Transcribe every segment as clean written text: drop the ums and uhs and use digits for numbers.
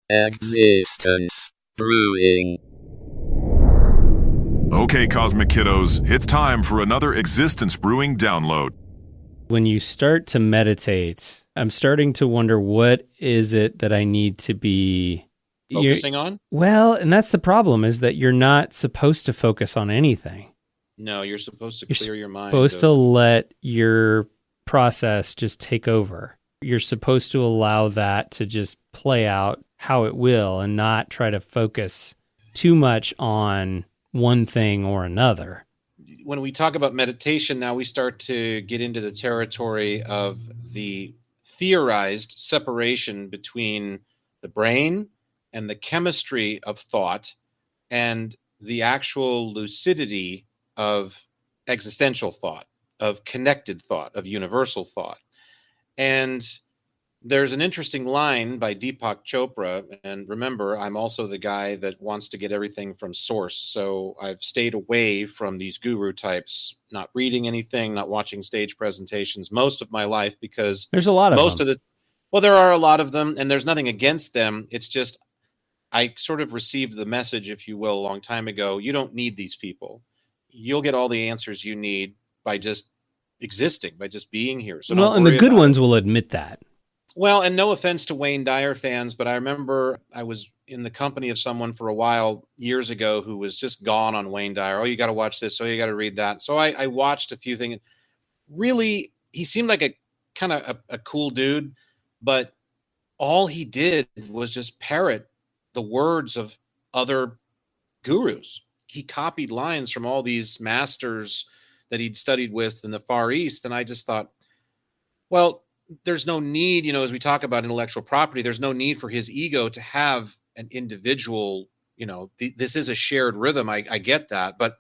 Existence Brewing. Okay, Cosmic Kiddos, it's time for another Existence Brewing download. When you start to meditate, I'm starting to wonder, what is it that I need to be focusing on? Well, and that's the problem, is that you're not supposed to focus on anything. No, you're supposed to clear your mind. You're supposed to let your process just take over. You're supposed to allow that to just play out how it will and not try to focus too much on one thing or another. When we talk about meditation, now we start to get into the territory of the theorized separation between the brain and the chemistry of thought and the actual lucidity of existential thought, of connected thought, of universal thought. And there's an interesting line by Deepak Chopra. And remember, I'm also the guy that wants to get everything from source. So I've stayed away from these guru types, not reading anything, not watching stage presentations most of my life, because there's a lot of them. Well, there are a lot of them, and there's nothing against them. It's just, I sort of received the message, if you will, a long time ago. You don't need these people. You'll get all the answers you need by just existing, by just being here. So well, and the good ones will admit that. Well, and no offense to Wayne Dyer fans, but I remember I was in the company of someone for a while years ago who was just gone on Wayne Dyer. Oh, you got to watch this. Oh, you got to read that. So I watched a few things. Really, he seemed like a kind of a cool dude, but all he did was just parrot the words of other gurus. He copied lines from all these masters that he'd studied with in the Far East. And I just thought, well, there's no need, as we talk about intellectual property, there's no need for his ego to have an individual, this is a shared rhythm. I get that. But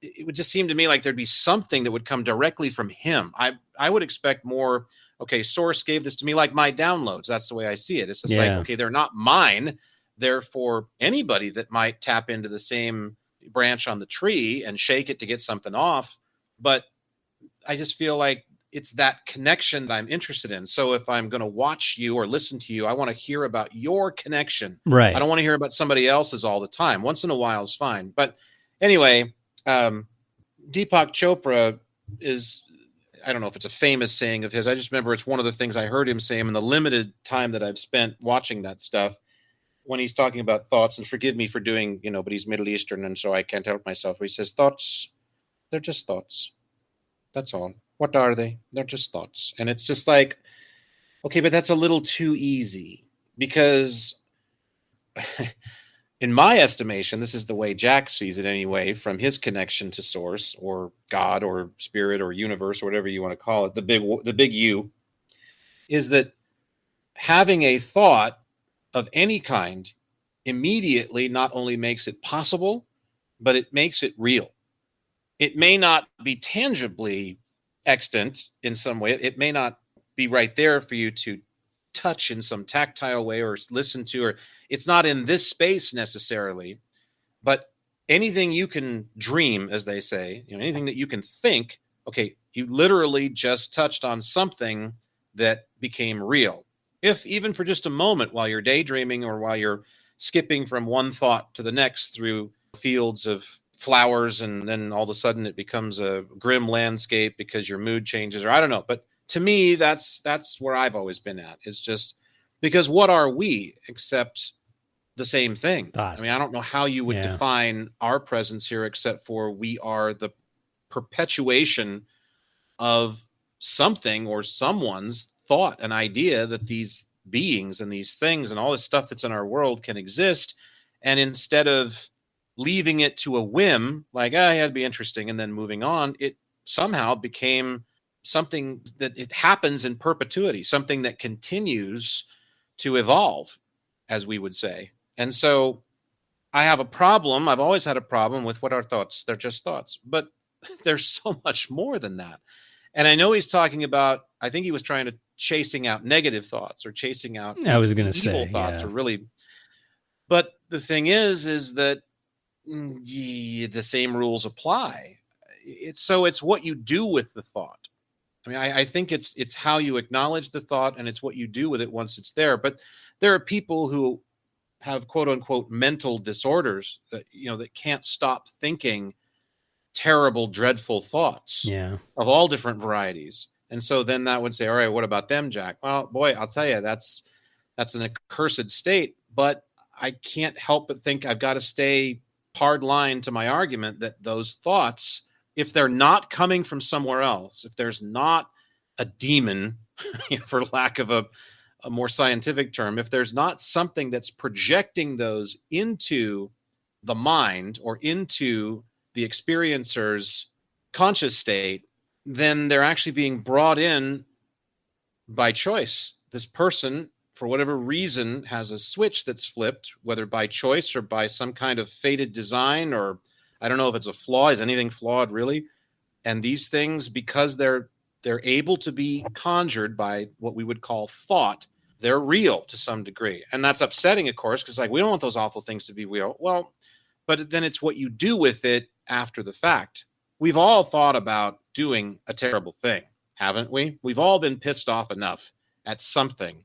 it would just seem to me like there'd be something that would come directly from him. I would expect more, okay, source gave this to me, like my downloads. That's the way I see it. It's just like, okay, they're not mine. They're for anybody that might tap into the same branch on the tree and shake it to get something off. But I just feel like it's that connection that I'm interested in. So if I'm going to watch you or listen to you, I want to hear about your connection. Right. I don't want to hear about somebody else's all the time. Once in a while is fine. But anyway, Deepak Chopra is, I don't know if it's a famous saying of his. I just remember it's one of the things I heard him say in the limited time that I've spent watching that stuff, when he's talking about thoughts. And forgive me for doing, but he's Middle Eastern, and so I can't help myself. He says, thoughts, they're just thoughts. That's all. What are they? They're just thoughts. And it's just like, okay, but that's a little too easy, because in my estimation, this is the way Jack sees it anyway, from his connection to source or God or spirit or universe or whatever you want to call it, the big U, is that having a thought of any kind immediately not only makes it possible, but it makes it real. It may not be tangibly extant in some way. It may not be right there for you to touch in some tactile way or listen to, or it's not in this space necessarily, but anything you can dream, as they say, anything that you can think, okay, you literally just touched on something that became real. If even for just a moment while you're daydreaming or while you're skipping from one thought to the next through fields of flowers, and then all of a sudden it becomes a grim landscape because your mood changes, or I don't know. But to me, that's where I've always been at. It's just because what are we except the same thing? Thoughts. I mean, I don't know how you would define our presence here, except for we are the perpetuation of something or someone's thought, an idea that these beings and these things and all this stuff that's in our world can exist. And instead of leaving it to a whim, like, it'd be interesting, and then moving on, it somehow became something that it happens in perpetuity, something that continues to evolve, as we would say. And so I have a problem. I've always had a problem with what are thoughts. They're just thoughts. But there's so much more than that. And I know he's talking about, I think he was trying to chasing out negative thoughts or chasing out evil thoughts, or really. But the thing is that the same rules apply. It's what you do with the thought. I mean, I think it's how you acknowledge the thought, and it's what you do with it once it's there. But there are people who have quote unquote mental disorders that, that can't stop thinking terrible, dreadful thoughts Yeah. of all different varieties. And so then that would say, all right, what about them, Jack? Well, boy, I'll tell you, that's an accursed state, but I can't help but think I've got to stay hard line to my argument that those thoughts, if they're not coming from somewhere else, if there's not a demon, for lack of a more scientific term, if there's not something that's projecting those into the mind or into the experiencer's conscious state, then they're actually being brought in by choice. This person, for whatever reason, has a switch that's flipped, whether by choice or by some kind of fated design, or I don't know if it's a flaw. Is anything flawed, really? And these things, because they're able to be conjured by what we would call thought, they're real to some degree. And that's upsetting, of course, because we don't want those awful things to be real. Well, but then it's what you do with it after the fact. We've all thought about doing a terrible thing, haven't we? We've all been pissed off enough at something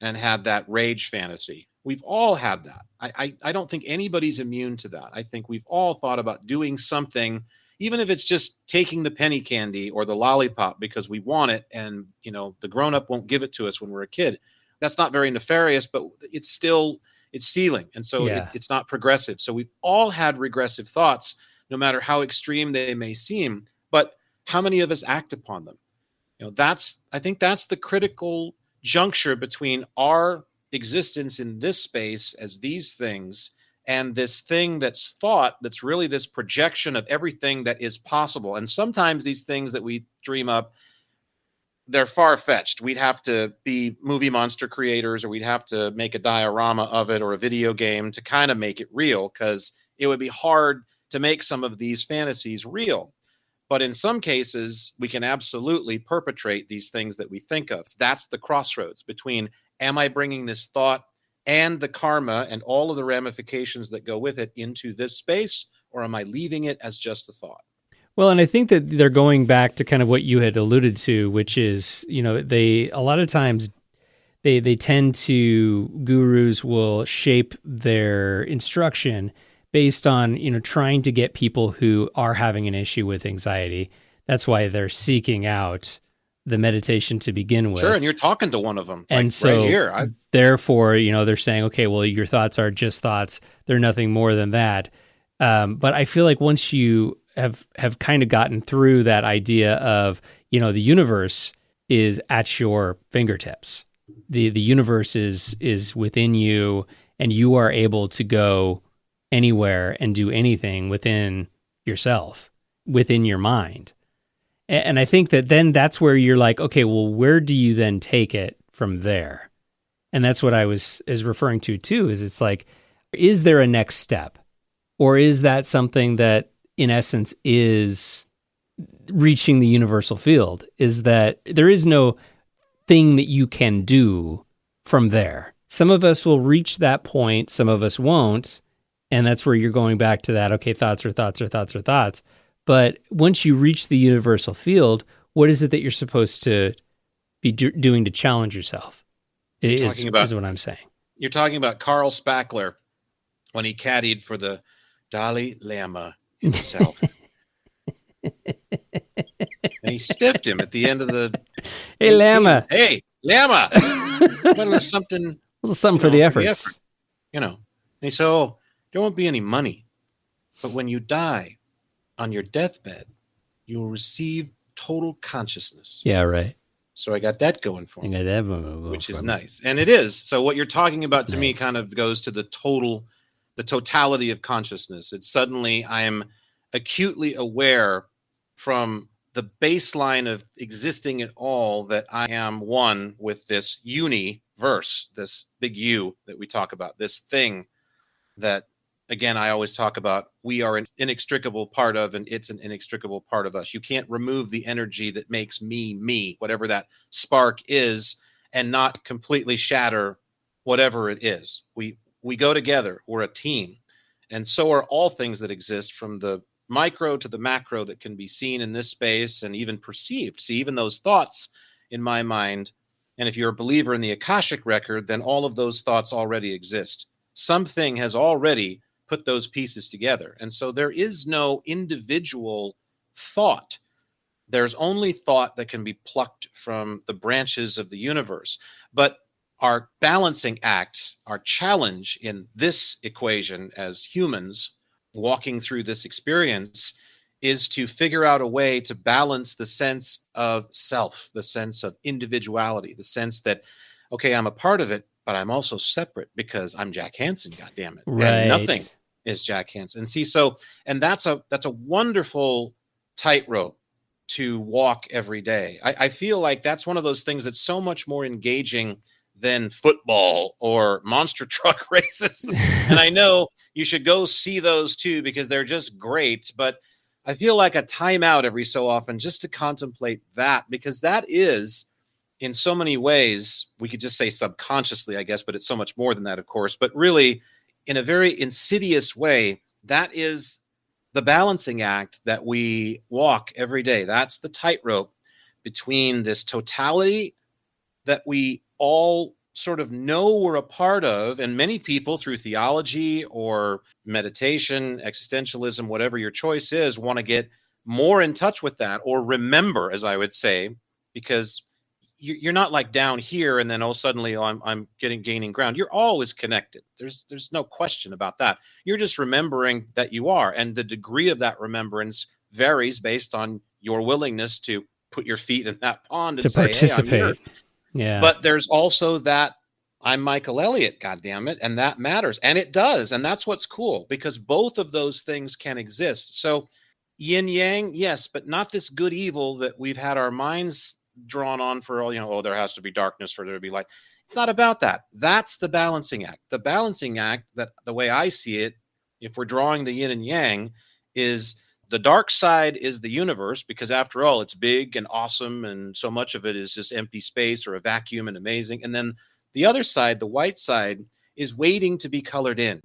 and had that rage fantasy. We've all had that. I don't think anybody's immune to that. I think we've all thought about doing something, even if it's just taking the penny candy or the lollipop because we want it, and the grown-up won't give it to us when we're a kid. That's not very nefarious, but it's sealing, and so it's not progressive. So we've all had regressive thoughts, no matter how extreme they may seem. But how many of us act upon them? I think that's the critical juncture between our existence in this space as these things and this thing that's thought, that's really this projection of everything that is possible. And sometimes these things that we dream up, they're far-fetched. We'd have to be movie monster creators, or we'd have to make a diorama of it or a video game to kind of make it real, because it would be hard to make some of these fantasies real. But in some cases, we can absolutely perpetrate these things that we think of. That's the crossroads between, am I bringing this thought and the karma and all of the ramifications that go with it into this space, or am I leaving it as just a thought? Well, and I think that they're going back to kind of what you had alluded to, which is, they a lot of times they tend to, gurus will shape their instruction based on, trying to get people who are having an issue with anxiety. That's why they're seeking out the meditation to begin with. Sure, and you're talking to one of them. And so, right here. Therefore, they're saying, okay, well, your thoughts are just thoughts. They're nothing more than that. But I feel like once you have kind of gotten through that idea of, the universe is at your fingertips. The universe is within you, and you are able to go anywhere and do anything within yourself, within your mind. And I think that then that's where you're like, okay, well, where do you then take it from there? And that's what I was referring to too, is it's like, is there a next step? Or is that something that in essence is reaching the universal field? Is that there is no thing that you can do from there. Some of us will reach that point, some of us won't. And that's where you're going back to that, okay, thoughts are thoughts are thoughts are thoughts. But once you reach the universal field, what is it that you're supposed to be doing to challenge yourself? Is what I'm saying. You're talking about Carl Spackler when he caddied for the Dalai Lama himself. And he stiffed him at the end of the Hey, 18s. Lama. Hey, Lama. Well, something. A little something for the efforts. And he said, oh, there won't be any money. But when you die on your deathbed, you will receive total consciousness. Yeah, right. So I got that going for me, which is nice. And it is. So what you're talking about to me kind of goes to the totality of consciousness. It's suddenly I am acutely aware from the baseline of existing at all that I am one with this universe, this big U that we talk about, this thing that, again, I always talk about, we are an inextricable part of, and it's an inextricable part of us. You can't remove the energy that makes me, whatever that spark is, and not completely shatter whatever it is. We go together. We're a team. And so are all things that exist, from the micro to the macro, that can be seen in this space and even perceived. See, even those thoughts in my mind, and if you're a believer in the Akashic record, then all of those thoughts already exist. something has already put those pieces together. And so there is no individual thought. There's only thought that can be plucked from the branches of the universe. But our balancing act, our challenge in this equation as humans walking through this experience, is to figure out a way to balance the sense of self, the sense of individuality, the sense that, okay, I'm a part of it, but I'm also separate because I'm Jack Hansen, goddammit. Right. And nothing is Jack Hansen. See, and that's a wonderful tightrope to walk every day. I feel like that's one of those things that's so much more engaging than football or monster truck races. And I know you should go see those too, because they're just great. But I feel like a timeout every so often just to contemplate that, because that is, in so many ways, we could just say subconsciously, I guess, but it's so much more than that, of course. But really, in a very insidious way, that is the balancing act that we walk every day. That's the tightrope between this totality that we all sort of know we're a part of, and many people through theology or meditation, existentialism, whatever your choice is, want to get more in touch with that, or remember, as I would say, because you're not like down here and then suddenly I'm gaining ground. You're always connected. There's no question about that. You're just remembering that you are, and the degree of that remembrance varies based on your willingness to put your feet in that pond and to say, participate. Hey, I'm here. Yeah. But there's also that I'm Michael Elliott, goddammit, and that matters. And it does. And that's what's cool, because both of those things can exist. So yin yang, yes, but not this good evil that we've had our minds drawn on for all, there has to be darkness for there to be light. It's not about that. That's the balancing act. The balancing act, that the way I see it, if we're drawing the yin and yang, is the dark side is the universe, because after all, it's big and awesome, and so much of it is just empty space or a vacuum and amazing. And then the other side, the white side, is waiting to be colored in.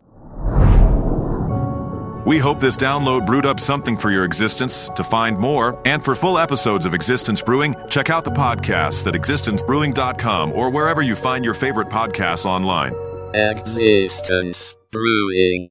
We hope this download brewed up something for your existence. To find more, and for full episodes of Existence Brewing, check out the podcasts at existencebrewing.com or wherever you find your favorite podcasts online. Existence Brewing.